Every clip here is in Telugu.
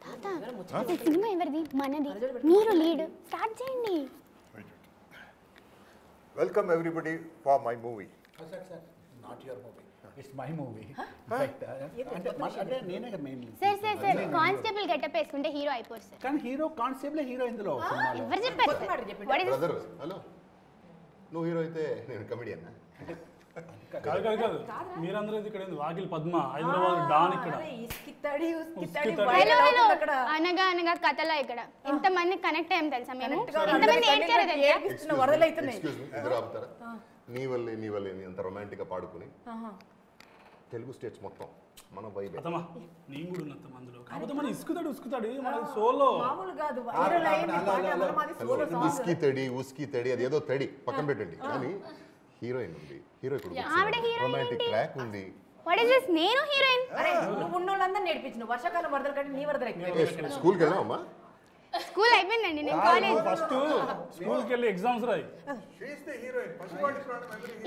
తాత సినిమా ఎవరిది? మనది. మీరు లీడ్ స్టార్ట్ చేయండి. Welcome everybody for my movie. Not your movie, it's my movie. అంటే నేనే మెయిన్లీ. సార్ కానిస్టేబుల్ గెటప్ వేసుకుంటే హీరో అయిపోరు సార్. కానీ హీరో కానిస్టేబుల్ హీరో ఇందులో. ఎవరు చెప్పారు? బ్రదర్ హలో, నువ్వు హీరో అయితే నేను కమెడియన్. కాదు మీరందరూ ఇక్కడ వాకిలి పద్మ, హైదరాబాద్ డాన్ ఇక్కడ. అనగా అనగా కథలో ఇక్కడ ఎంతమంది కనెక్ట్ అయ్యాం తెలుసా? మేము ఎంతమంది ఏడ్చారో తెలుసా? ఇద్దరు ఆపుతారా? నీ వల్లే అంత రొమాంటిక్ గా పాడుకుని తెలుగు స్టేట్స్ మొత్తం మన వైబ్. అతమా నేను కూడా ఉన్నంత మందిలో కాకపోతే మన ఇసుకుతాడు మన సోలో ఉస్కి తడి అది ఏదో తడి పక్కన పెట్టండి. కానీ హీరోయిన్ ఉంది, రొమాంటిక్ ట్రాక్ ఉంది. నేను హీరోయిన్. నువ్వు ఉన్నోళ్ళందరూ నేర్పించిన వర్షాకాలం వరదలు కంటే నీ వరదలు. స్కూల్కి వెళ్ళామమ్మా? స్కూల్ అయిపోయిందండి, నేను కాలేజ్. ఫస్ట్ స్కూల్కి వెళ్ళి ఎగ్జామ్స్ రాయి.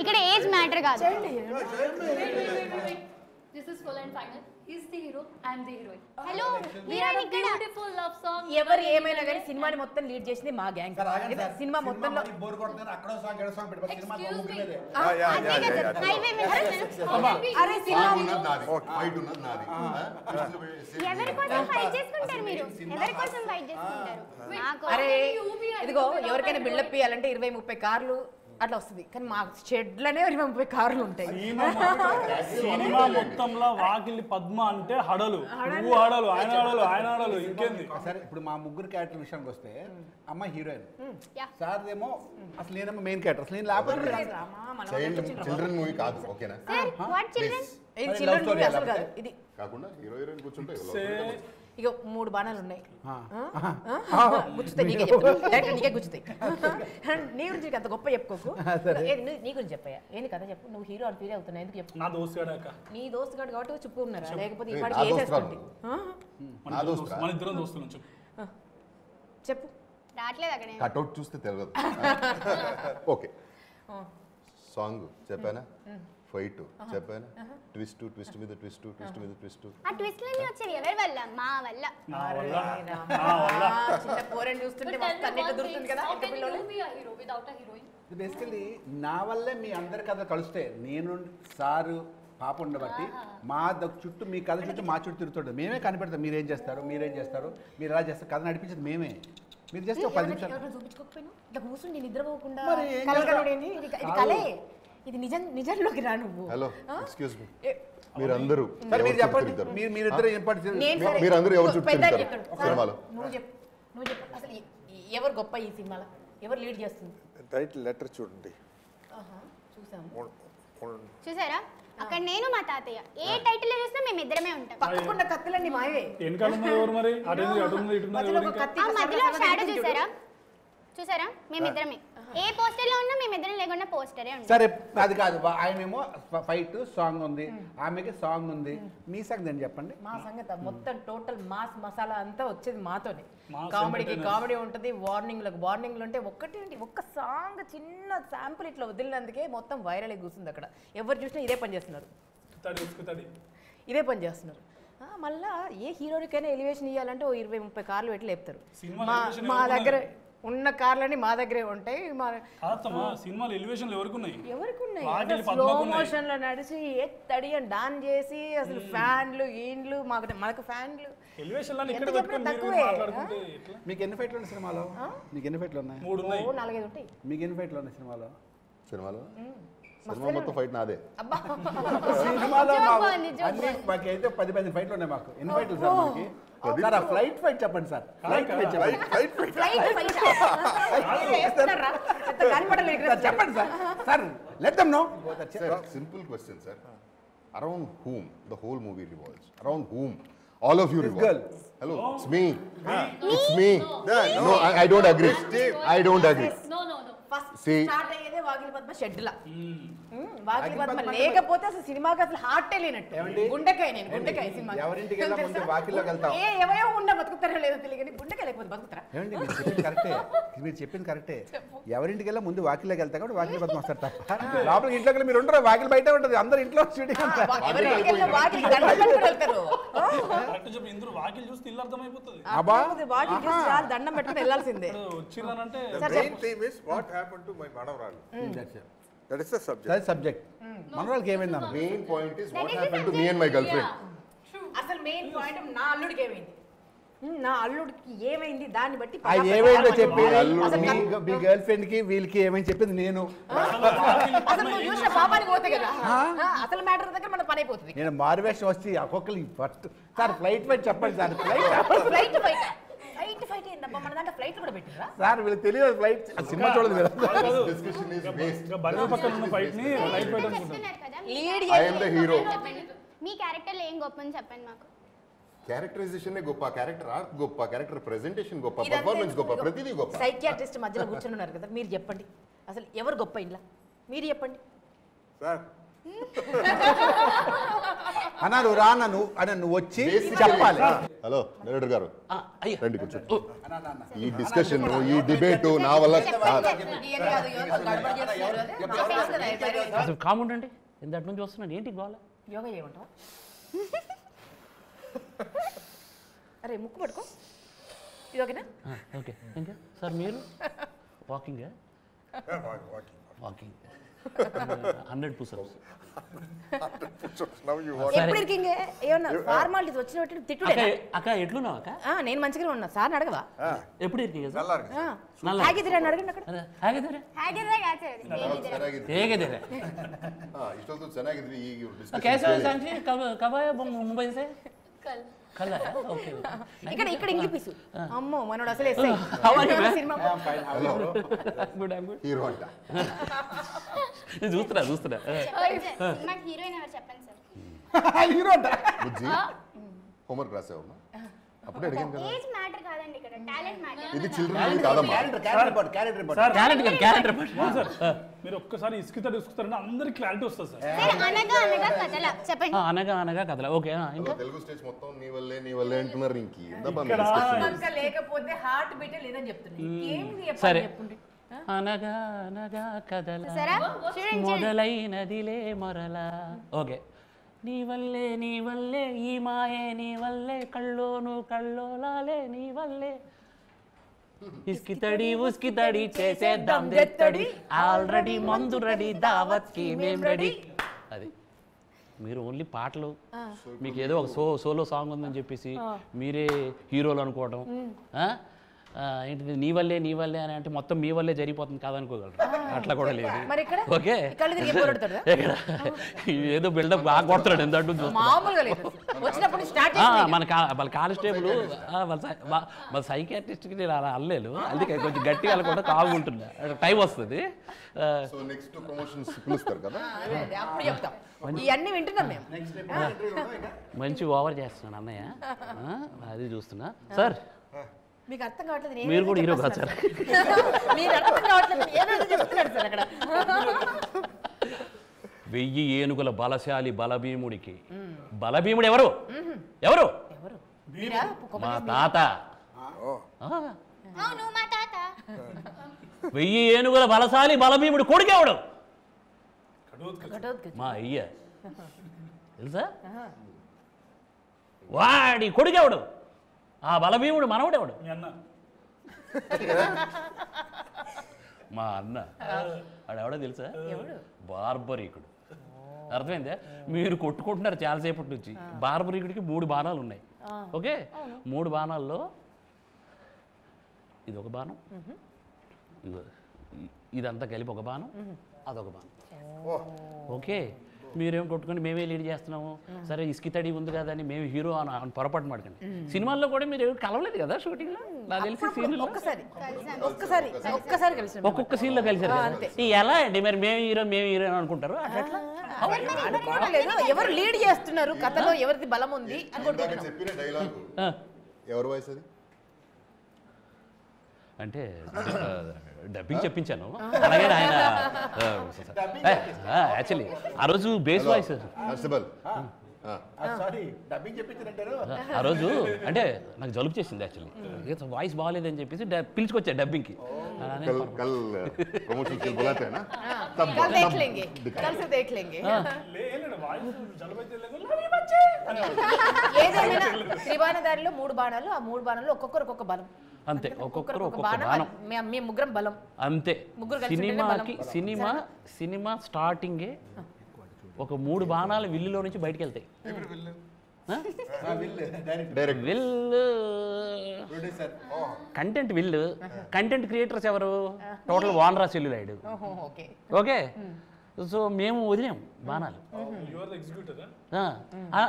ఇక్కడ ఏజ్ మ్యాటర్ కాదు. This is full and final. He's the hero, I'm the heroine. Hello heroine ఇక్కడ beautiful love song. ఎవరు ఏమైనా కానీ సినిమాని మొత్తం లీడ్ చేసింది మా గ్యాంగ్. సినిమా మొత్తంలో బోర్ కొడుతున్నారు, అక్కడో సాంగ్ ఎడో సాంగ్ పెట్టుకొని సినిమా ముగ్గులేదే. అరే సినిమా ఫైట్ ఉన్నది నాది. ఎవరి కోసం ఫైట్ చేసుకుంటారు మీరు? ఎవరి కోసం ఫైట్ చేసుకుంటారు? అరే ఇదిగో ఎవరికైనా బిల్డప్ ఇవ్వాలంటే 20-30 కార్లు అట్లా వస్తుంది, కానీ మా షెడ్లనే 20-30 కార్లు ఉంటాయి. సినిమా మొత్తంలో వాకిలి పద్మ అంటే హడలు, నువ్వు హడలు, ఆయన హడలు ఇంకేంది. సరే ఇప్పుడు మా ముగ్గురు క్యారెక్టర్ విషయానికి వస్తే అమ్మ హీరోయిన్, సార్ ఏమో అసలు నేనేమో మెయిన్ క్యారెక్టర్. అసలు నేను లేకపోతే చిల్డ్రన్ మూవీ కాదు, ఓకేనా? ఇది కాకుండా హీరో హీరోయిన్ కూర్చుంటే ఇక 3 బాణాలు ఉన్నాయి, గుచ్చుతాయి. నీకే గుచ్చుతాయి. నీ గురించి అంత గొప్ప చెప్పుకోకు. నీ గురించి చెప్పయ్యా, ఏంది కథ చెప్పు. నువ్వు హీరో అని ఫీల్ అవుతున్నావు, ఎందుకు చెప్పు? నా దోస్తు నీ దోస్తు గాడు కాబట్టి చెప్పు ఉన్నారా, లేకపోతే ఇప్పటికి వేసేసుకుంటే మన ఇద్దరం దోస్తులు చెప్పు. రావట్లేదు అక్కడ కట్అవుట్ చూస్తే తెలియదు. ఓకే, సాంగ్ చెప్పానా, ఫైట్ చెప్పానా, ట్విస్ట్ మీద ట్విస్ట్. ఆ ట్విస్ట్లన్నీ వచ్చేది ఎవరి వల్ల? మా వల్ల. చిన్న పోరని చూస్తుంటే మస్తు అన్నిట్లో దొరుకుతుంది కదా. How can you be a hero without a heroine? Basically నా వల్లే మీ అందరి కథ కలుస్తే, నేను సారు పాప ఉండబట్టి మా చుట్టూ, మీ కథ చుట్టూ మా చుట్టూ తిరుగుతుంటుంది. మేమే కనిపెడతాం మీరేం చేస్తారు, మీరు ఎలా చేస్తారు. కథ నడిపించేది మేమే. మీరు చేస్తే ఒక 10 నిమిషాలు చూపించుకోకపోయినా ఇట్లా కూర్చుని నిద్రపోకుండా కలే. ఇది నిజంలోకి రా నువ్వు. హలో ఎక్స్క్యూజ్ మీ, మీరందరూ మీరందరూ ఎవరు చూపించారు సినిమాలో? నువ్వు చెప్పు అసలు ఎవరు గొప్ప ఈ సినిమాలో, ఎవరు లీడ్ చేస్తుంది? టైటిల్ లెటర్ చూడండి. చూసారా, అక్కడ నేను మా తాతయ్య ఏ టైటిల్ చూసినా మేము ఇద్దరమే ఉంటాం. పక్కకున్న కత్తులన్నీ మావే. మధ్యలో షాడో చూసారా మేమిద్దరమే. ఏ పోస్టర్ లో ఉన్నా మేమిద్దరం లేకుండా పోస్టరే ఉంటాం. సరే అది కాదు, ఆయనేమో ఫైట్ సాంగ్ ఉంది, ఆమెకి సాంగ్ ఉంది. మీ సంగతి ఏంటి చెప్పండి? మా సంగతి మొత్తం టోటల్ మాస్ మసాలా అంతా వచ్చేది మాతోనే. కామెడీకి కామెడీ ఉంటుంది, వార్నింగ్లు ఉంటే ఒక్క సాంగ్ చిన్న శాంపుల్ ఇట్లా వదిలినందుకే మొత్తం వైరల్ అయి కూర్చుంది అక్కడ. ఎవరు చూసినా ఇదే పని చేస్తున్నారు. మళ్ళా ఏ హీరోనికైనా ఎలివేషన్ ఇవ్వాలంటే 20-30 కార్లు పెట్టి లేపుతారు. మా దగ్గర ఉన్న కార్లని మా దగ్గరే ఉంటాయి. సినిమాలో ఎలివేషన్లు ఎవరికి ఉన్నాయి? స్లో మోషన్ లో నడిచి ఎత్తడి అని డాన్ చేసి అసలు ఫ్యాన్లు ఈండ్లు మనకు ఫ్యాన్లు తక్కువే. మీకు ఎన్ని ఫైట్లు ఉన్నాయి సినిమాలో? మీకు ఎన్ని ఫైట్లు ఉన్నాయి? 4-5 ఉంటాయి. మీకు ఎన్ని ఫైట్లు ఉన్నాయి సినిమాలో? సినిమా మొత్తం ఫైట్ నాదే. సినిమాలో మాకైతే 10 ఫైట్లు ఉన్నాయి. మాకు ఎన్ని ఫైట్లు సార్? మనకి సార్ ఫ్లైట్ ఫైట్ చెప్పండి సార్. చెప్పండి sir. Sir let them know. Simple question sir. Around whom the whole movie revolves? Around whom all of you revolve? Hello, it's me. It's me. No, I don't agree. I don't agree. No. First start అయ్యేదే వాకిలి పద్మ షెడ్ లా. వాకిలి పద్మ లేకపోతే అసలు సినిమాకి అసలు హార్టే లేనట్టు. గుండెకాయ నేను గుండెకాయ సినిమా. ఎవరింటికి వెళ్ళా ముందు వాకిల్లోకి వెళ్తాం. ఎవరో ఉండ బతుకుతారో లేదో తెలియదు, గుండెకాయ లేకపోతే బతుకుతారా? ఏమండి మీరు చెప్పింది కరెక్టే, మీరు చెప్పింది కరెక్టే. ఎవరింటికి వెళ్ళా ముందు వాకిల్లోకి వెళ్తాం కాబట్టి వాకిలి పద్మ వస్తారు తప్ప లోపలికి ఇంట్లోకి మీరు ఉండరు. వాకిలి బయట ఉంటుంది, అందరు ఇంట్లో షూటింగ్ అంటారు. ఎవరింటికి వెళ్ళినా వాకిలి దండం పెట్టుకుని వెళ్తారు. కరెక్ట్ చెప్పి ఇందులో వాకిలి చూస్తే ఇల్లు అర్థమైపోతుంది. వాకిలి చూసి చాలా దండం పెట్టుకుని వెళ్ళాల్సిందే. వచ్చిందనంటే main theme is what happened to my manavralu. That is the subject. Subject మన వాళ్ళకి ఏమైంది అన్న? Main point is what happened to me and my girl friend. అసలు మెయిన్ పాయింట్ నా అల్లుడికి ఏమైంది, నా అల్లుడికి ఏమైంది దాన్ని బట్టి అది ఏమైందో చెప్పేది మీ గర్ల్ ఫ్రెండ్ కి వీళ్ళకి ఏమైంది చెప్పింది నేను. అసలు నువ్వు చూసిన పాపానికి పోతే కదా అసలు మ్యాటర్ దగ్గర మన పని అయిపోతుంది. నేను మారువేషం వచ్చి ఒక్కొక్కరు ఫస్ట్ సార్ ఫ్లైట్ పై చెప్పండి సార్. ఫ్లైట్ ఫైట్ ఏందబ్బా, మన దాంట్లో ఫ్లైట్ కూడా పెట్టిరా? సార్ వీళ్ళకి తెలియదు ఫ్లైట్ సినిమా చూడదు మీరు. Discussion is waste. బర్రె పక్కన ఉన్న ఫైట్ ని లైట్ ఫైట్ అనుకుంటాను. చెప్తున్నారు కదా, lead I am the hero. Me character లో ఏం గొప్పని చెప్పండి మాకు. క్యారెక్టరైజేషన్ గొప్ప, క్యారెక్టర్ ఆర్ట్ గొప్ప, క్యారెక్టర్ ప్రెజెంటేషన్ గొప్ప, పర్ఫార్మెన్స్ గొప్ప, ప్రతిదీ గొప్ప. సైకియాట్రిస్ట్ మధ్యలో కూర్చొని ఉన్నారు కదా, మీరు చెప్పండి అసలు ఎవరు గొప్ప ఇంట్లో, మీరు చెప్పండి. Sir, అన్నారు రా నువ్వు వచ్చి చెప్పాలి. హలో డైరెక్టర్ గారు రండి కూర్చోండి. ఈ డిస్కషన్ ఈ డిబేట్ నా వల్ల అసలు కామెంట్ అండి ఇంతటి నుంచి వస్తున్నాను ఏంటి గోళ. యోగా చేయమంటావా? అరే ముక్కు పట్టుకో, ఇది ఓకేనా? ఓకే ఇంకా సార్ మీరు walking walking 100 push-ups. now you want. ఎప్పుడు ఇరికింగ్ ఏమన్నా ఫార్మాలిటీస్ వచ్చినట్టు తిట్టుడే. అక్క ఎట్లున్నావు అక్క? నేను మంచిగానే ఉన్నా సార్, అడగవా? ఎప్పుడు ఇరికింగ్ Nalla irukku. ಹಾಗಿದ್ರೆ ಅಡಗಂడి ಅక్కడ. ಹಾಗಿದ್ರೆ ಹಾಗಿದ್ರೆ ಯಾಕೆ ಹೇಗಿದ್ದೀರಾ? ಇಷ್ಟೊಂದು ಚೆನ್ನಾಗಿದ್ರಿ. ಈಗ ಇವ್ರು कैसे सांची कब आया मुंबई से? कल आया. ओके ఇక్కడ ఇంగ్లీష్ పీసు. అమ్మో మనోడు అసలు SI. Cinema good I'm good. Hero అంట. చూస్తున్నా నాకు హీరోయిన్ ఎవరు చెప్పండి సార్. హీరో అంట. బుజ్జి హోంవర్క్ రాసావమ్మా? అప్పుడే అడిగాను కదా. ఏజ్ మ్యాటర్ కాదండి ఇక్కడ, టాలెంట్ మ్యాటర్. ఇది చిల్డ్రన్ కాదమ్మా. క్యారెక్టర్ మీరు ఒక్కసారి ఇసుకుతారు అందరికి క్లారిటీ వస్తుంది సార్. అనగా అనగా కథల చెప్పండి. అనగా కథల. ఓకే ఇంకా తెలుగు స్టేజ్ మొత్తం నీ వల్లే అంటున్నారు. ఇంకి లేకపోతే హార్ట్ బీట్ లేదని చెప్తున్నా. సరే అనగా అనగా కథల సరే చూడండి మొదలైనదిలే మరలా. ఓకే నీ వల్లే ఈ మాయే నీ వల్లే కళ్ళోను కళ్ళోలాలే నీ వల్లే ఇస్కి తడి చేసేద్దాం దెత్తడి ఆల్రెడీ మందు రెడీ దావత్కి మేం రెడీ. అది మీరు ఓన్లీ పాటలు మీకు ఏదో ఒక సోలో సాంగ్ ఉందని చెప్పేసి మీరే హీరోలు అనుకోవడం, ఏంటిది నీ వల్లే అని అంటే మొత్తం మీ వల్లే జరిగిపోతుంది కాదనుకోగలరు. అట్లా కూడా లేదు. ఓకే ఏదో బిల్డప్ బాగా కొడతాడు ఎంతట్టు వాళ్ళ కానిస్టేబుల్ వాళ్ళ సైకియాట్రిస్ట్కి నేను అలా అల్లేలు, అందుకే కొంచెం గట్టిగా వెళ్ళకుండా కాగుంటున్నా, టైం వస్తుంది. మంచి ఓవర్ చేస్తున్నాను అన్నయ్య, అది చూస్తున్నా. సార్ మీకు అర్థం కావట్లేదు, మీరు కూడా హీరో కాదు సార్. మీరు అర్థం కావట్లేదు ఏదో చెప్తున్నాడు సార్ అక్కడ. 1000 ఏనుగుల బలశాలి బలభీముడికి బలభీముడు ఎవరు? ఎవరు? మా తాత. అవును మా తాత. 1000 ఏనుగుల బలశాలి బలభీముడు కొడుకెవడు? మా అయ్య. తెలుసా? వాడి కొడుకెవడు? ఆ బలభీముడు మనవడెవడు? మా అన్న. వాడెవడో తెలుసా? బార్బరీకుడు. అర్థమైందా? మీరు కొట్టుకుంటున్నారు చాలాసేపటి నుంచి. బార్బరీకుడికి 3 బాణాలు ఉన్నాయి. ఓకే 3 బాణాల్లో ఇది ఒక బాణం, ఇదంతా కలిపి ఒక బాణం, అదొక బాణం. ఓకే మీరేం కొట్టుకొని మేమే లీడ్ చేస్తున్నాము, సరే ఇసుకి తడి ఉంది కదా అని మేము హీరో అని పొరపాటు మాడకండి. సినిమాల్లో కూడా మీరు కలవలేదు కదా షూటింగ్ లో? నాకు తెలిసి సీన్లో ఒక్కొక్క సీన్ లో కలిసారు. ఎలా అండి మరి మేము హీరో అనుకుంటారు? అట్లా ఎవరు లీడ్ చేస్తున్నారు కథలో, ఎవరిది బలం ఉంది చెప్పిన డైలాగ్ ఎవరి వాయిస్ అది? అంటే డబ్బింగ్ చెప్పించాను. అలాగే ఆయన యాక్చువల్లీ ఆ రోజు బేస్ వాయిస్ సారీ డబ్బింగ్ చెప్పించారంటారు. ఆ రోజు అంటే నాకు జలుబు చేసింది యాక్చువల్లీ, వాయిస్ బాగాలేదని చెప్పేసి పిలుచుకొచ్చా డబ్బింగ్కి. कल प्रमोशन के बुलाते हैं ना तब कल देख लेंगे, कल से देख लेंगे. ఏదైనా త్రిబాణదారిలో 3 బాణాలు, ఆ 3 బాణాలు ఒక్కొక్కరు ఒక్కొక్క బలం. అంతే, ఒక్కొక్కరు ఒక్కొక్క బాణం మేము ముగ్గురం బలం అంతే. సినిమా స్టార్టింగే ఒక 3 బాణాలు విల్లులో నుంచి బయటకు వెళ్తాయి. కంటెంట్ విల్లు, కంటెంట్ క్రియేటర్స్ ఎవరు? Total Vanara celluloid. Okay, so మేము వదిలేం బాణాలు.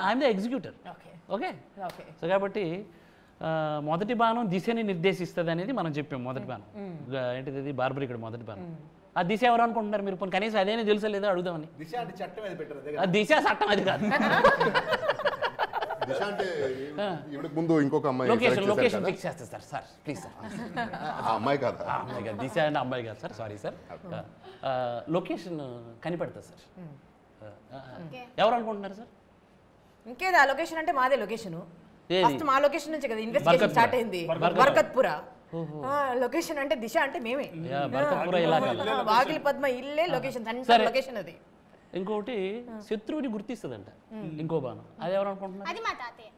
I'm the executor. Okay, so కాబట్టి మొదటి బాణం దిశని నిర్దేశిస్తుంది అనేది మనం చెప్పాం. మొదటి బాణం ఏంటిది? అది బార్బరీ ఇక్కడ మొదటి బాణం. ఆ దిశ ఎవరు అనుకుంటున్నారు మీరు? కనీసం అదేనే తెలుసా లేదో అడుగుదామని. దిశ అంటే చట్టం అది పెట్టరు, దిశ చట్టం అది కాదు. దిశ అంటే ఇవిడికి ముందు ఇంకొక అమ్మాయి లొకేషన్ ఫిక్స్ చేస్తారు సార్. Sir please sir. అమ్మాయి కాదు, అమ్మాయి కాదు, దిశ అంటే అమ్మాయి కాదు సార్, సారీ సార్. లొకేషన్ కనిపెడతారు సార్. ఎవరు అనుకుంటున్నారు సార్? ఇంకేదా లొకేషన్ అంటే మాదే లొకేషన్. ఫస్ట్ మా లొకేషన్ నుంచి కదా ఇన్వెస్టిగేషన్ స్టార్ట్ అయింది. బర్కత్పుర లొకేషన్ అంటే దిశ అంటే మేమే. వాగిలి పద్మ ఇల్లే లొకేషన్, లొకేషన్ అది. ఇంకోటి శత్రువుని గుర్తిస్తుందంట ఇంకో బాణం. అది ఎవరు అనుకుంటున్నారు? అది మా తాతయ్య.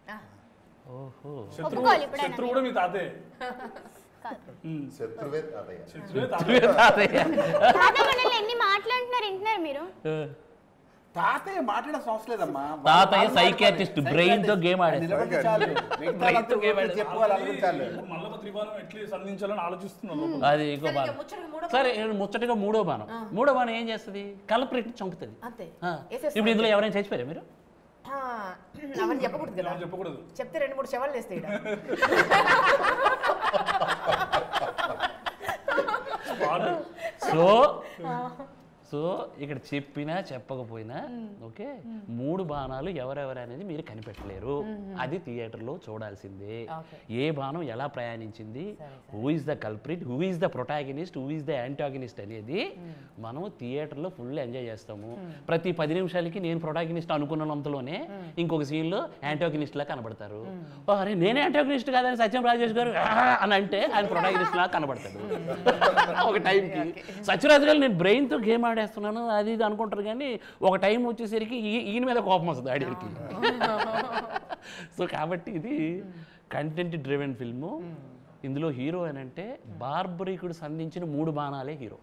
ఓహో, శత్రువు కూడా మీ తాతయ్య. శత్రువే తాతయ్య. తాతయ్య మనల్ని ఎన్ని మాట్లాడుతున్నారు వింటున్నారు మీరు? తాతయ్య మాట్లాడాల్సిన అవసరం లేదమ్మా. తాతయ్య సైకియాట్రిస్ట్, బ్రెయిన్ తో గేమ్ ఆడేది. అది ఇంకో బాణం. సరే, ముచ్చటగా మూడో బాణం. మూడో బాణం ఏం చేస్తుంది? కల్ప్రిట్ చంపుతుంది. ఇప్పుడు ఇందులో ఎవరైనా చచ్చిపోయారా మీరు? అవన్నీ చెప్పకూడదు కదా. చెప్తే 2-3 శవాలు వేస్తాయి. సో ఇక్కడ చెప్పినా చెప్పకపోయినా ఓకే, 3 బాణాలు ఎవరెవరు అనేది మీరు కనిపెట్టలేరు. అది థియేటర్లో చూడాల్సిందే. ఏ బాణం ఎలా ప్రయాణించింది, who is the culprit, who is the protagonist, who is the antagonist అనేది మనం థియేటర్లో ఫుల్ ఎంజాయ్ చేస్తాము. ప్రతి 10 నిమిషాలకి నేను ప్రొటాగనిస్ట్ అనుకున్నంతలోనే ఇంకొక సీన్లో యాంటాగనిస్ట్ లా కనబడతారు. అరే నేనే యాంటాగనిస్ట్ కాదని సత్యం రాజేష్ గారు అని అంటే ఆయన ప్రొటాగనిస్ట్ లా కనబడతాడు ఒక టైంకి. సత్యరాజు గారు నేను బ్రెయిన్తో గేమ్ ఆడేస్తున్నాను అది ఇది అనుకుంటారు, కానీ ఒక టైం వచ్చేసరికి ఈయన మీద కోపం వస్తుంది ఆడికి. సో కాబట్టి ఇది కంటెంట్ డ్రివెన్ ఫిల్ము. ఇందులో హీరో అని అంటే బార్బరీకుడు సంధించిన 3 బాణాలే హీరో.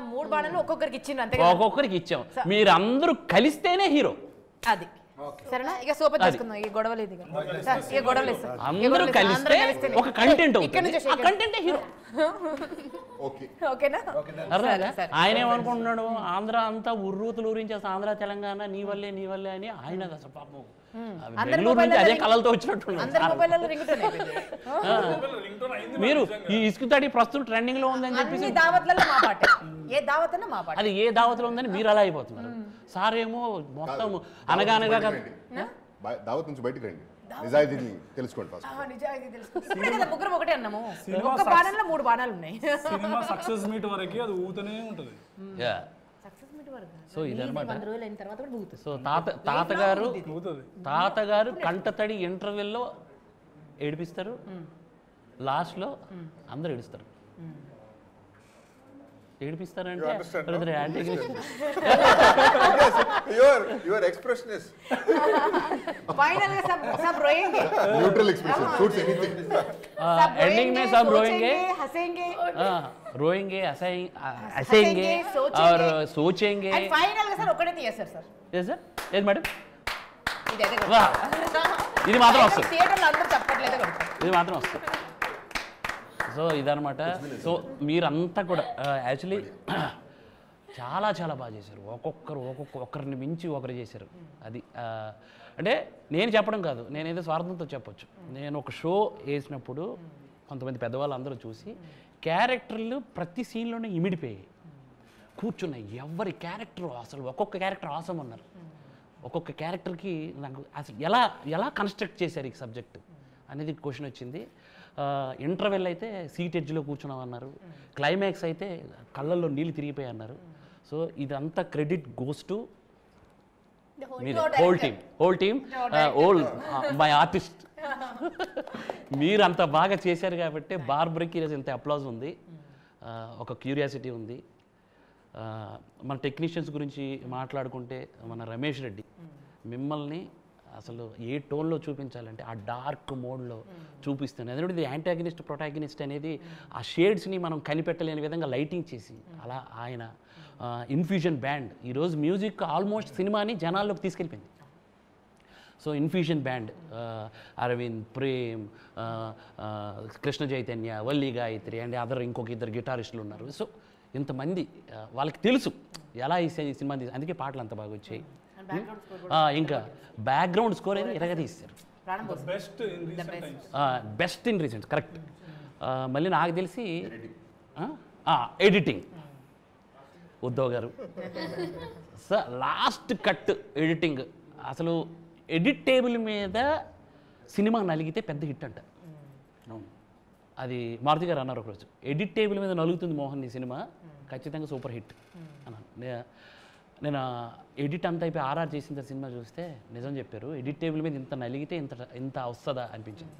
3 బాణాలు ఒక్కొక్కరికి ఇచ్చిండ్రు, అంతే ఒక్కొక్కరికి ఇచ్చాం. మీరు అందరూ కలిస్తేనే హీరో. అది సరేనా? ఇక సూపర్ చేసుకుందాం. ఈ గొడవలు ఇది ఈ గొడవలు అందరూ కలిస్తే ఒక కంటెంట్ అవుతుంది. ఆ కంటెంటే హీరో. ఓకేనా? ఆయన ఏమనుకుంటున్నాడు? ఆంధ్ర అంతా ఉర్రూతులు ఊరించేస్తా, ఆంధ్ర తెలంగాణ నీ వల్లే నీ వల్లే అని ఆయన అసలు పాపం బెంగళూరు నుంచి అదే కళలతో వచ్చినట్టున్నాడు. మీరు ఈ ఇసుక తడి ప్రస్తుతం ట్రెండింగ్ లో ఉందని చెప్పేసి దావత్లలో మా పాట, ఏ దావత్లో మా పాట, అది ఏ దావత్లో ఉందని మీరు అలా అయిపోతున్నారు. సార్ ఏమో మొత్తం అనగానగా దావత్ నుంచి బయటికి రండి, నిజాయితీని తెలుసుకోండి. ముగ్గురు ఒకటే అన్నాము. ఒక బాణంలో 3 బాణాలు ఉన్నాయి. సినిమా సక్సెస్ మీట్ వరకు అది ఊతనే ఉంటుంది. సో ఇదన్నమాట. సో తాతగారు కంటతడి ఇంటర్వెల్లో ఏడిపిస్తారు, లాస్ట్లో అందరూ ఏడుస్తారు. ఏడిపిస్తారంటే యువర్ ఎక్స్ప్రెషన్ ఇస్ ఫైనల్ గా सब रोएंगे, neutral expression suits anything. Ending में सब रोएंगे, हंसेंगे, रोएंगे, हंसेंगे और सोचेंगे. అండ్ ఫైనల్ గా సార్ ఒకటే తీయస్తారు సార్. ఏ సార్? ఏది మేడం? ఇదే ఇది మాత్రం వస్తుంది. థియేటర్లో అందరూ చెప్పట్లేదు, ఇది మాత్రం వస్తుంది. సో ఇదనమాట. సో మీరంతా కూడా యాక్చువల్లీ చాలా చాలా బాగా చేశారు. ఒక్కొక్కరిని మించి ఒకరు చేశారు. అది అంటే నేను చెప్పడం కాదు, నేనేదో స్వార్థంతో చెప్పొచ్చు. నేను ఒక షో వేసినప్పుడు కొంతమంది పెద్దవాళ్ళు అందరూ చూసి క్యారెక్టర్లు ప్రతి సీన్లోనే ఇమిడిపోయాయి, కూర్చున్నాయి. ఎవరి క్యారెక్టర్ అసలు ఒక్కొక్క క్యారెక్టర్ ఆసం అన్నారు. ఒక్కొక్క క్యారెక్టర్కి నాకు అసలు ఎలా కన్స్ట్రక్ట్ చేశారు ఈ సబ్జెక్ట్ అనేది క్వశ్చన్ వచ్చింది. ఇంటర్వెల్ అయితే సీట్ ఎడ్జ్లో కూర్చున్నాం అన్నారు, క్లైమాక్స్ అయితే కళ్ళల్లో నీళ్ళు తిరిగిపోయి అన్నారు. సో ఇదంతా credit goes to whole team my artist. మీరు అంత బాగా చేశారు కాబట్టి బార్బరీకి ఈరోజు ఇంత అప్లాజ్ ఉంది, ఒక క్యూరియాసిటీ ఉంది. మన టెక్నీషియన్స్ గురించి మాట్లాడుకుంటే మన రమేష్ రెడ్డి మిమ్మల్ని అసలు ఏ టోన్లో చూపించాలంటే ఆ డార్క్ మోడ్లో చూపిస్తాను. ఎందుకంటే ఇది యాంటాగనిస్ట్ ప్రొటాగనిస్ట్ అనేది ఆ షేడ్స్ని మనం కనిపెట్టలేని విధంగా లైటింగ్ చేసి అలా ఆయన ఇన్ఫ్యూజన్ బ్యాండ్ ఈరోజు మ్యూజిక్ ఆల్మోస్ట్ సినిమాని జనాల్లోకి తీసుకెళ్ళిపోయింది. So infusion band Aravind, Prem, Krishna Chaitanya, Valli Gayathri and other ఇంకొక ఇద్దరు గిటారిస్టులు ఉన్నారు. సో ఇంతమంది వాళ్ళకి తెలుసు ఎలా ఈ సినిమా అందుకే పాటలు అంత బాగా వచ్చాయి. ఇంకా బ్యాక్గ్రౌండ్ స్కోర్ అయితే ఎరగదీస్తారు, బెస్ట్ ఇన్ రీసెంట్. కరెక్ట్. మళ్ళీ నాకు తెలిసి ఎడిటింగ్ ఉద్ధవ్ గారు సార్, లాస్ట్ కట్ ఎడిటింగ్ అసలు ఎడిట్ టేబుల్ మీద సినిమా నలిగితే పెద్ద హిట్ అంట. అది మారుతి గారు అన్నారు ఒకరోజు, ఎడిట్ టేబుల్ మీద నలుగుతుంది మోహన్ ఈ సినిమా ఖచ్చితంగా సూపర్ హిట్ అన్నాను. నేను ఎడిట్ అంతా అయిపోయి ఆర్ఆర్ చేసిన సినిమా చూస్తే నిజం చెప్పారు, ఎడిట్ టేబుల్ మీద ఇంత నలిగితే ఇంత వస్తుందా అనిపించింది.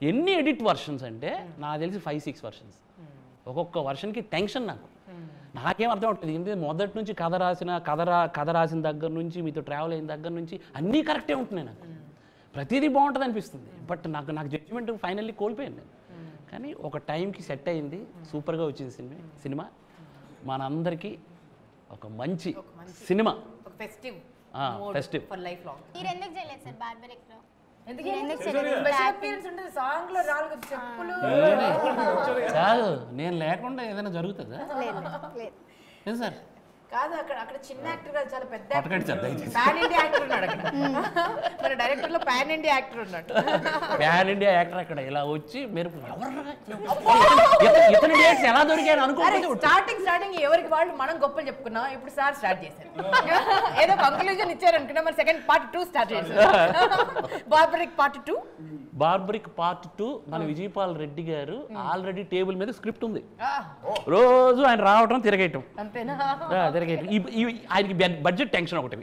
ఎన్ని ఎడిట్ వర్షన్స్ అంటే నాకు తెలిసి 5-6 వర్షన్స్. ఒక్కొక్క వర్షన్కి టెన్షన్ నాకేం అర్థం అవుతుంది. ఎందుకంటే మొదటి నుంచి కథ రాసిన దగ్గర నుంచి మీతో ట్రావెల్ అయిన దగ్గర నుంచి అన్నీ కరెక్టే ఉంటున్నాయి. నాకు ప్రతిదీ బాగుంటుంది అనిపిస్తుంది. బట్ నాకు జడ్జిమెంట్ ఫైనల్లీ కోల్పోయాను నేను. కానీ ఒక టైంకి సెట్ అయింది, సూపర్గా వచ్చింది సినిమా. మనందరికీ ఒక మంచి cinema, festive. For life long. మీరు ఎందుకు చేయలేదు సార్ బార్బరిక్లో? కాదు, నేను లేకుండా ఏదైనా జరుగుతుందా? లేదు సార్. కాదు, అక్కడ చిన్న యాక్టర్ కాదు, చాలా పెద్ద పాన్ ఇండియా యాక్టర్ ఉన్నాడు అక్కడ. మన డైరెక్టర్ లో పాన్ ఇండియా యాక్టర్ ఉన్నాడు. పాన్ ఇండియా యాక్టర్ అక్కడ ఇలా వచ్చి మీరు ఇతని డేట్స్ ఎలా దొరికాయని అనుకోలేదు. స్టార్టింగ్ ఎవరికి వాళ్ళు మనం గొప్పలు చెప్పుకున్నాం. ఇప్పుడు సార్ స్టార్ట్ చేశారు, ఏదో కంక్లూజన్ ఇచ్చారు అనుకున్నా. మరి సెకండ్ పార్ట్ 2 స్టార్ట్ చేశారు. బార్బరిక్ పార్ట్ 2 మన విజయపాల్ రెడ్డి గారు ఆల్రెడీ టేబుల్ మీద స్క్రిప్ట్ ఉంది. రోజు ఆయన రావటం తిరగేయటం అంతేనా? ఆయనకి బడ్జెట్ టెన్షన్ ఒకటి.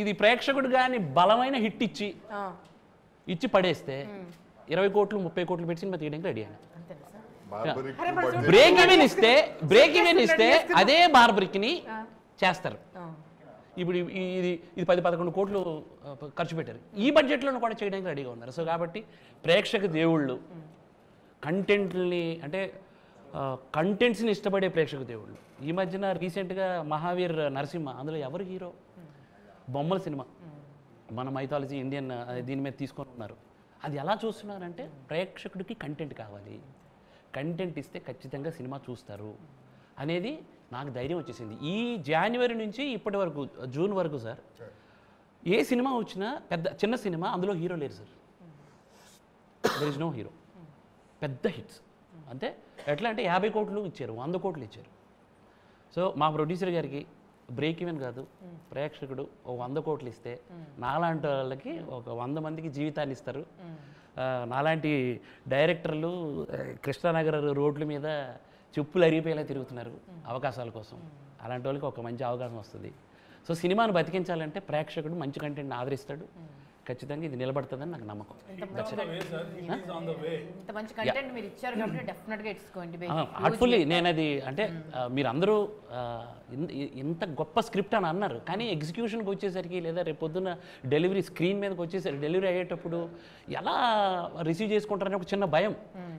ఇది ప్రేక్షకుడు కానీ బలమైన హిట్ ఇచ్చి పడేస్తే 20 కోట్లు 30 కోట్లు పెట్టి సినిమా తీయడానికి రెడీ అయినా. బ్రేక్ ఈవెన్ ఇస్తే అదే బార్బరిక్ ని చేస్తారు. ఇప్పుడు ఇది 10-11 కోట్లు ఖర్చు పెట్టారు. ఈ బడ్జెట్లో కూడా చేయడానికి రెడీగా ఉన్నారు. సో కాబట్టి ప్రేక్షక దేవుళ్ళు కంటెంట్ని అంటే కంటెంట్స్ని ఇష్టపడే ప్రేక్షక దేవుళ్ళు. ఈ మధ్యన రీసెంట్గా మహావీర్ నరసింహ, అందులో ఎవరు హీరో? బొమ్మల సినిమా, మన మైథాలజీ ఇండియన్ దీని మీద తీసుకొని ఉన్నారు. అది ఎలా చూస్తున్నారంటే ప్రేక్షకుడికి కంటెంట్ కావాలి, కంటెంట్ ఇస్తే ఖచ్చితంగా సినిమా చూస్తారు అనేది నాకు ధైర్యం వచ్చేసింది. ఈ జనవరి నుంచి ఇప్పటి వరకు జూన్ వరకు సార్ ఏ సినిమా వచ్చినా చిన్న సినిమా అందులో హీరో లేరు sir. There is no hero. పెద్ద హిట్స్ అంటే ఎట్లా అంటే 50 కోట్లు ఇచ్చారు, 100 కోట్లు ఇచ్చారు. సో మా ప్రొడ్యూసర్ గారికి బ్రేక్ ఈవెన్ కాదు, ప్రేక్షకుడు ఒక 100 కోట్లు ఇస్తే నాలాంటి వాళ్ళకి ఒక 100 మందికి జీవితాన్ని ఇస్తారు. నాలాంటి డైరెక్టర్లు కృష్ణానగర్ రోడ్ల మీద చెప్పులు అరిగిపోయేలా తిరుగుతున్నారు అవకాశాల కోసం. అలాంటి వాళ్ళకి ఒక మంచి అవకాశం వస్తుంది. సో సినిమాను బతికించాలంటే ప్రేక్షకుడు మంచి కంటెంట్ని ఆదరిస్తాడు. ఖచ్చితంగా ఇది నిలబడుతుందని నాకు నమ్మకం. హార్ట్ఫుల్లీ నేను అది అంటే మీరందరూ ఇంత గొప్ప స్క్రిప్ట్ అని అన్నారు, కానీ ఎగ్జిక్యూషన్కి వచ్చేసరికి లేదా రేపు పొద్దున్న డెలివరీ స్క్రీన్ మీదకి వచ్చేసరికి డెలివరీ అయ్యేటప్పుడు ఎలా రిసీవ్ చేసుకుంటారని ఒక చిన్న భయం.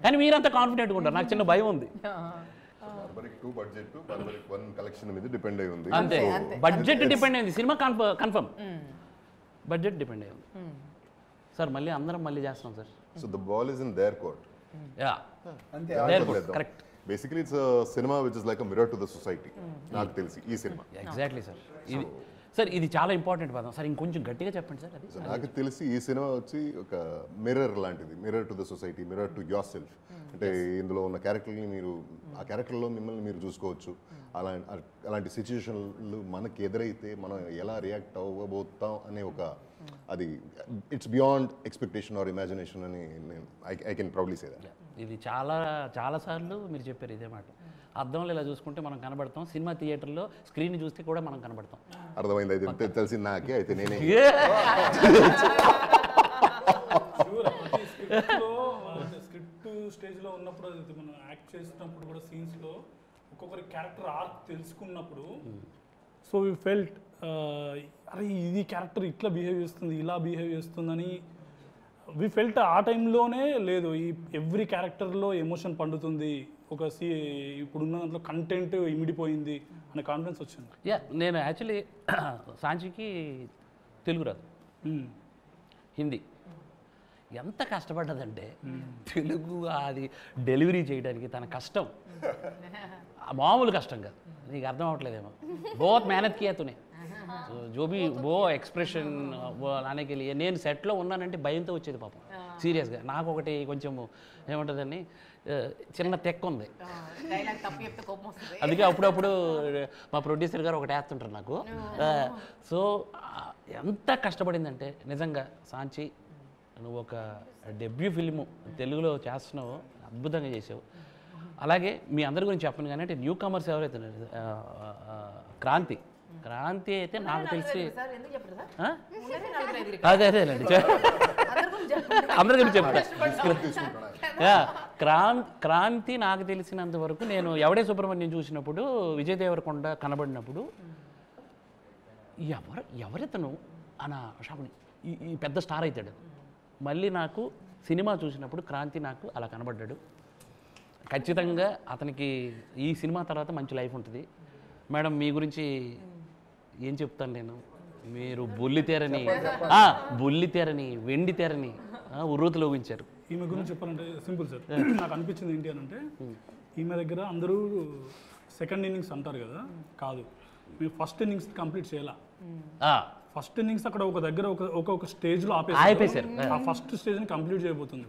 కానీ మీరంతా కాన్ఫిడెంట్గా ఉంటారు, నాకు చిన్న భయం ఉంది. బార్బరిక్ 2 బడ్జెట్ బార్బరిక్ 1 కలెక్షన్ మీద డిపెండ్ అయి ఉంది. అంతే, బడ్జెట్ డిపెండ్ అయింది, సినిమా కన్ఫర్మ్ బడ్జెట్ డిపెండ్ అయ్యింది సార్. మళ్ళీ అందరం మళ్ళీ చేస్తాం sir. So the ball is in there court. Yeah, correct. Basically it's a cinema which is like a mirror to the society. నాకు తెలిసి ఈ సినిమా ఎగ్జాక్ట్లీ సార్. ఇది సార్ ఇది చాలా ఇంపార్టెంట్ పదం సార్, ఇంకొంచెం గట్టిగా చెప్పండి సార్ అది. నాకు తెలిసి ఈ సినిమా వచ్చి ఒక మిర్రర్ లాంటిది, mirror to the society, mirror to your self. అంటే ఇందులో ఉన్న క్యారెక్టర్ని మీరు ఆ క్యారెక్టర్లో మిమ్మల్ని మీరు చూసుకోవచ్చు. అలాంటి సిచ్యుయేషన్లు మనకి ఎదురైతే మనం ఎలా రియాక్ట్ అవ్వబోతాం అనే ఒక అది it's beyond expectation or imagination అని నేను I can proudly say that. ఇది చాలా సార్లు మీరు చెప్పారు ఇదే మాట. అద్దంలో ఇలా చూసుకుంటే మనం కనబడతాం, సినిమా థియేటర్లో స్క్రీన్ చూస్తే కూడా మనం కనబడతాం. అర్థమైంది, అయితే తెలిసింది నాకే, అయితే నేనే. స్క్రిప్ట్ స్టేజ్లో ఉన్నప్పుడు అది మనం యాక్ట్ చేసినప్పుడు కూడా సీన్స్లో ఒక్కొక్కరి క్యారెక్టర్ ఆర్క్ తెలుసుకున్నప్పుడు సో వి ఫెల్ట్ అరే ఇది క్యారెక్టర్ ఇట్లా బిహేవ్ చేస్తుంది, ఇలా బిహేవ్ చేస్తుందని వి ఫెల్ట్. ఆ టైంలోనే లేదు ఈ ఎవ్రీ క్యారెక్టర్లో ఎమోషన్ పండుతుంది, ఒక ఇప్పుడున్న దాంట్లో కంటెంట్ ఇమిడిపోయింది అనే కాన్ఫిడెన్స్ వచ్చింది. యా, నేను యాక్చువల్లీ సాంచికి తెలుగు రాదు, హిందీ. ఎంత కష్టపడ్డదంటే తెలుగు అది డెలివరీ చేయడానికి తన కష్టం మామూలు కష్టం కాదు, నీకు అర్థం అవ్వట్లేదేమో. బోత్ మెహనత్ కియా తూనే, जो भी वो एक्सप्रेशन वो लाने के लिए నేను సెట్లో ఉన్నానంటే భయంతో వచ్చేది పాపం సీరియస్గా. నాకు ఒకటి కొంచెం ఏమంటుందని చిన్న తెక్క ఉంది, అందుకే అప్పుడప్పుడు మా ప్రొడ్యూసర్ గారు ఒకటి వేస్తుంటారు నాకు. సో ఎంత కష్టపడిందంటే నిజంగా సాంచి నువ్వు ఒక డెబ్యూ ఫిల్ము తెలుగులో చేస్తున్నావు, అద్భుతంగా చేసావు. అలాగే మీ అందరి గురించి చెప్పను కానీ అంటే న్యూ కమర్స్ ఎవరైతే క్రాంతి అయితే నాకు తెలిసి అదేనండి అందరి గురించి చెప్తా. క్రాంతి నాకు తెలిసినంత వరకు నేను ఎవడే సుబ్రహ్మణ్యం చూసినప్పుడు విజయ్ దేవరకొండ కనబడినప్పుడు ఎవరితను అన్న షాపుని ఈ పెద్ద స్టార్ అవుతాడు. మళ్ళీ నాకు సినిమా చూసినప్పుడు క్రాంతి నాకు అలా కనబడ్డాడు. ఖచ్చితంగా అతనికి ఈ సినిమా తర్వాత మంచి లైఫ్ ఉంటుంది. మేడం మీ గురించి ఏం చెప్తాను నేను, మీరు బుల్లితెరని వెండి తెరని ఉర్రూతులో ఊహించారు. ఈమె గురించి చెప్పాలంటే సింపుల్ సార్, నాకు అనిపించింది ఏంటి అని అంటే ఈమె దగ్గర అందరూ సెకండ్ ఇన్నింగ్స్ అంటారు కదా, కాదు మీరు ఫస్ట్ ఇన్నింగ్స్ కంప్లీట్ చేయాలా. ఫస్ట్ ఇన్నింగ్స్ అక్కడ ఒక దగ్గర ఒక స్టేజ్లో ఆపేసారు. ఆ ఫస్ట్ స్టేజ్ని కంప్లీట్ చేయబోతుంది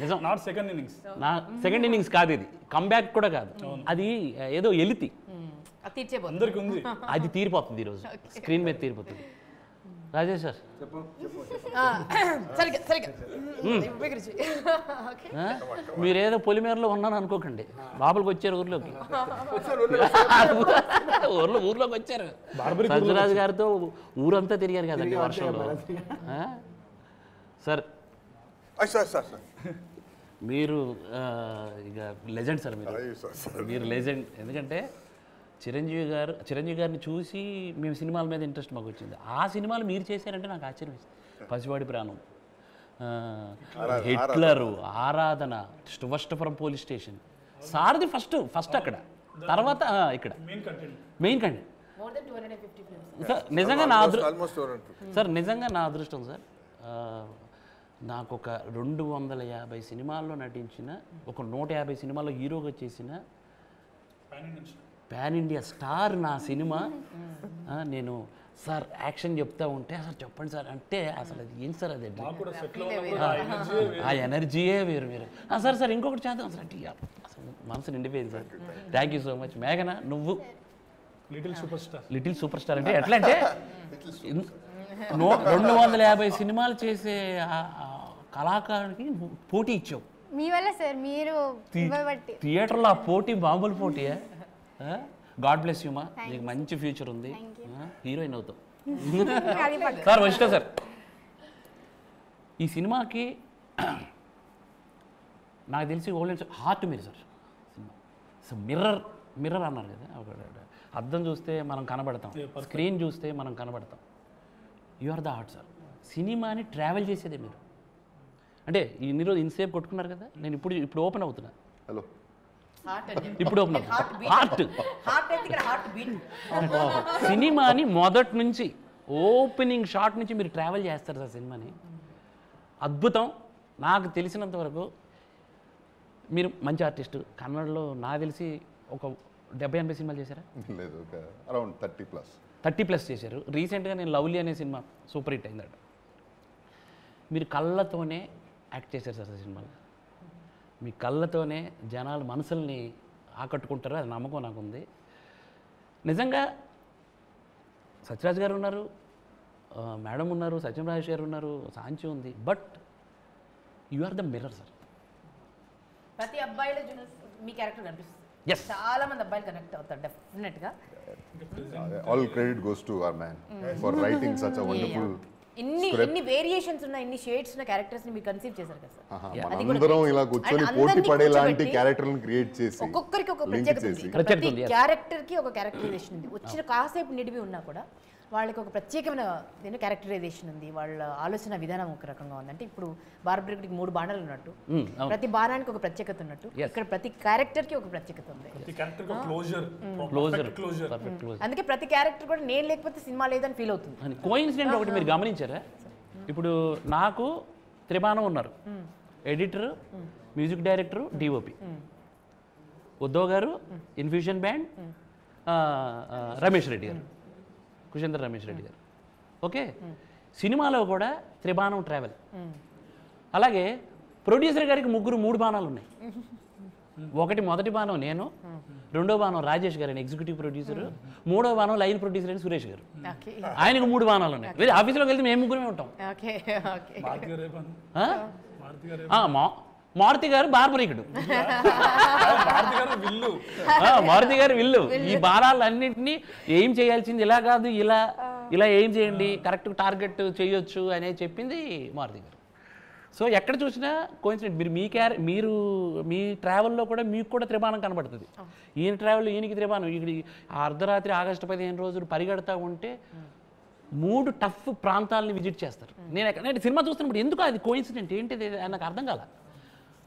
నిజం. Not second innings, second innings కాదు, ఇది కంబ్యాక్ కూడా కాదు, అది ఏదో ఎలితి అందరికి ఉంది, అది తీరిపోతుంది ఈరోజు స్క్రీన్ మీద తీరిపోతుంది. రాజేష్ సార్ మీరేదో పొలిమేరలో ఉన్నాను అనుకోకండి, లోపలికి వచ్చారు ఊర్లోకి ఊర్లోకి వచ్చారు. సంజరాజు గారితో ఊరంతా తిరిగారు కదండి వర్షంలో. సార్ మీరు ఇక లెజెండ్ సార్, మీరు లెజెండ్. ఎందుకంటే చిరంజీవి గారిని చూసి మేము సినిమాల మీద ఇంట్రెస్ట్ మాకు వచ్చింది. ఆ సినిమాలు మీరు చేశారంటే నాకు ఆశ్చర్యం వేసింది. పసివాడి ప్రాణం, హిట్లరు, ఆరాధన, స్టువర్స్టఫరం పోలీస్ స్టేషన్, సారథి ఫస్ట్ అక్కడ, తర్వాత ఇక్కడ మెయిన్ కంటెంట్. సార్ నిజంగా నా అదృష్టం సార్. నాకు ఒక 250 సినిమాల్లో నటించిన, ఒక 150 సినిమాల్లో హీరోగా చేసిన పాన్ ఇండియా స్టార్ నా సినిమా. నేను సార్ యాక్షన్ చెప్తా ఉంటే అసలు చెప్పండి సార్ అంటే అసలు అది ఏంటి సార్, అది ఆ ఎనర్జీయే వేరు. సార్ ఇంకొకటి చేద్దాం సార్ అంటే అసలు మనసు నిండిపోయింది sir. Thank you so much. మేఘన నువ్వు లిటిల్ సూపర్ స్టార్ అంటే ఎట్లా అంటే 250 సినిమాలు చేసే కళాకారుడికి పోటీ ఇచ్చావు మీ వల్ల సార్. మీరు థియేటర్లో ఆ పోటీ మామూలు పోటీయే. గాడ్ బ్లెస్ యూ మా, నీకు మంచి ఫ్యూచర్ ఉంది, హీరోయిన్ అవుతావు. సార్ వచ్చిన సార్ ఈ సినిమాకి నాకు తెలిసి ఓల్డ్ హార్ట్ మీరు సార్. సో మిర్రర్ అన్నారు కదా, అద్దం చూస్తే మనం కనబడతాం, స్క్రీన్ చూస్తే మనం కనబడతాం. You are the heart sir. సినిమాని ట్రావెల్ చేసేదే మీరు. అంటే ఇన్ని రోజు ఇన్సేపు కొట్టుకున్నారు కదా, నేను ఇప్పుడు ఓపెన్ అవుతున్నా. హలో ఇప్పుడు ఓపెన్ సినిమాని మొదటి నుంచి ఓపెనింగ్ షాట్ నుంచి మీరు ట్రావెల్ చేస్తారు సార్ సినిమాని. అద్భుతం. నాకు తెలిసినంత వరకు మీరు మంచి ఆర్టిస్టు. కన్నడలో నాకు తెలిసి ఒక 70-80 సినిమాలు చేశారా? లేదు, ఒక అరౌండ్ 30+. 30+ చేశారు. రీసెంట్గా నేను లవ్లీ అనే సినిమా సూపర్ హిట్ అయిందట. మీరు కళ్ళతోనే యాక్ట్ చేశారు సార్ సినిమాలో. మీ కళ్ళతోనే జనాలు మనసుల్ని ఆకట్టుకుంటారు, అది నమ్మకం నాకుంది. నిజంగా సత్యరాజ్ గారు ఉన్నారు, మేడం ఉన్నారు, సత్యం రాజేష్ గారు ఉన్నారు, సాంచి ఉంది, but you are the mirror sir. ప్రతి అబ్బాయిలో మీ క్యారెక్టర్ కనిపిస్తుంది. Yes. చాలా మంది అబ్బాయిలు కనెక్ట్ అవుతారు డెఫినెట్గా. All credit goes to our man for writing such a wonderful ఇన్ని వేరియేషన్స్ ఉన్న ఇన్ని షేడ్స్ ఉన్న క్యారెక్టర్స్ ని మీరు కన్సీవ్ చేశారు కదా సార్. మనందరం ఇలా కూర్చొని పోటీ పడేలాంటి క్యారెక్టర్లను క్రియేట్ చేసి ఒక్కొక్కరికి ఒక link ప్రత్యేకత చేసి. ఉంది. ప్రతి క్యారెక్టర్ కి ఒక క్యారెక్టరైజేషన్ ఉంది. వచ్చిన కాసేపు నిడివి ఉన్నా కూడా వాళ్ళకి ఒక ప్రత్యేకమైన క్యారెక్టరైజేషన్ ఉంది. వాళ్ళ ఆలోచన విధానం ఒక రకంగా ఉంది. అంటే ఇప్పుడు బార్బరీకి 3 బాణాలు ఉన్నట్టు, ప్రతి బాణానికి ఒక ప్రత్యేకత ఉన్నట్టు, ఇక్కడ ప్రతి క్యారెక్టర్ కి ఒక ప్రత్యేకత ఉంది. అందుకే ప్రతి క్యారెక్టర్ కూడా నేను లేకపోతే సినిమా లేదని ఫీల్ అవుతుంది. కోయిన్సిడెంట్ ఒకటి మీరు గమనించారా? ఇప్పుడు నాకు త్రిబాణం ఉన్నారు, editor, music director, DOP. Uddhav గారు ఇన్ఫ్యూషన్ బ్యాండ్, రమేష్ రెడ్డి గారు, కుషేంద్ర రమేష్ రెడ్డి గారు. ఓకే, సినిమాలో కూడా త్రిబాణం ట్రావెల్. అలాగే ప్రొడ్యూసర్ గారికి 3 బాణాలు ఉన్నాయి. మొదటి బాణం నేను, రెండో బాణం రాజేష్ గారు ఎగ్జిక్యూటివ్ ప్రొడ్యూసర్, మూడో బాణం లైన్ ప్రొడ్యూసర్ అని సురేష్ గారు. ఆయనకు 3 బాణాలు ఉన్నాయి. వేరే ఆఫీస్లోకి వెళ్తే మేము 3 ఉంటాం. మారుతి గారు బార్బరీకుడు, మారుతి గారు విల్లు. ఈ బాణాలన్నింటినీ ఏం చేయాల్సింది ఇలా కాదు, ఇలా ఏం చేయండి, కరెక్ట్ టార్గెట్ చేయొచ్చు అనేది చెప్పింది మారుతి గారు. సో ఎక్కడ చూసినా కోయిన్సిడెంట్. మీరు మీ ట్రావెల్లో కూడా మీకు కూడా త్రిబాణం కనబడుతుంది. ఈయన ట్రావెల్లో ఈయనకి త్రిబాణం. ఇక్కడ అర్ధరాత్రి ఆగస్టు 15 రోజులు పరిగెడతా ఉంటే 3 టఫ్ ప్రాంతాలని విజిట్ చేస్తారు. నేను ఎక్కడంటే సినిమా చూస్తున్నప్పుడు ఎందుకు అది కోయిన్సిడెంట్ ఏంటిది నాకు అర్థం కాల.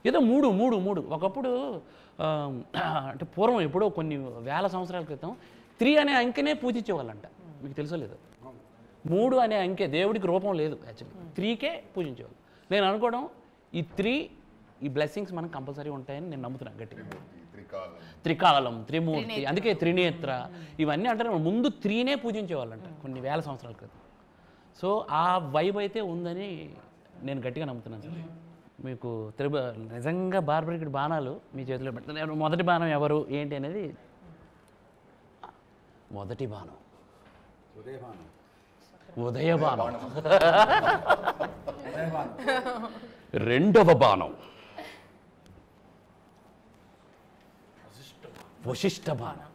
ఏదో 3 ఒకప్పుడు అంటే పూర్వం ఎప్పుడో కొన్ని వేల సంవత్సరాల క్రితం 3 అనే అంకెనే పూజించేవాళ్ళంట. మీకు తెలుసో లేదు, 3 అనే అంకె దేవుడికి రూపం లేదు, యాక్చువల్లీ 3కే పూజించేవాళ్ళు. నేను అనుకోవడం ఈ బ్లెస్సింగ్స్ మనకు కంపల్సరీ ఉంటాయని నేను నమ్ముతున్నాను గట్టిగా. త్రికాలం, త్రిమూర్తి, అందుకే త్రినేత్ర, ఇవన్నీ అంటారు. ముందు 3నే పూజించేవాళ్ళంట కొన్ని వేల సంవత్సరాల క్రితం. సో ఆ వైబ్ అయితే ఉందని నేను గట్టిగా నమ్ముతున్నాను సార్. మీకు నిజంగా బార్బరీకి బాణాలు మీ చేతిలో పెడుతున్నారు. మొదటి బాణం ఎవరు ఏంటి అనేది. మొదటి బాణం ఉదయబాణం, రెండవ బాణం వశిష్ఠ బాణం,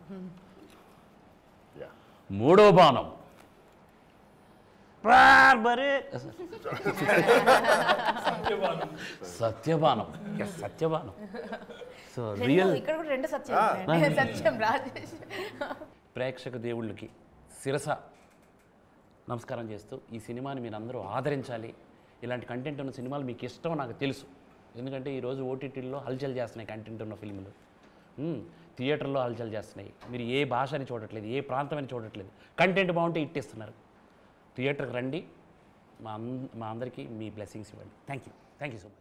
మూడవ బాణం సత్యబాణం. సత్యబాణం. సో రియల్ ఇక్కడ కూడా 2 సత్యం రాజేష్. ప్రేక్షక దేవుళ్ళకి శిరస నమస్కారం చేస్తూ ఈ సినిమాని మీరు అందరూ ఆదరించాలి. ఇలాంటి కంటెంట్ ఉన్న సినిమాలు మీకు ఇష్టం నాకు తెలుసు. ఎందుకంటే ఈరోజు ఓటీటీల్లో హల్చల్ చేస్తున్నాయి కంటెంట్ ఉన్న ఫిల్ములు, థియేటర్లో హల్చల్ చేస్తున్నాయి. మీరు ఏ భాష అని చూడట్లేదు, ఏ ప్రాంతం అని చూడట్లేదు, కంటెంట్ బాగుంటే ఇట్టిస్తున్నారు. థియేటర్కి రండి, మా అందరికీ మీ బ్లెస్సింగ్స్ ఇవ్వండి. Thank you so much.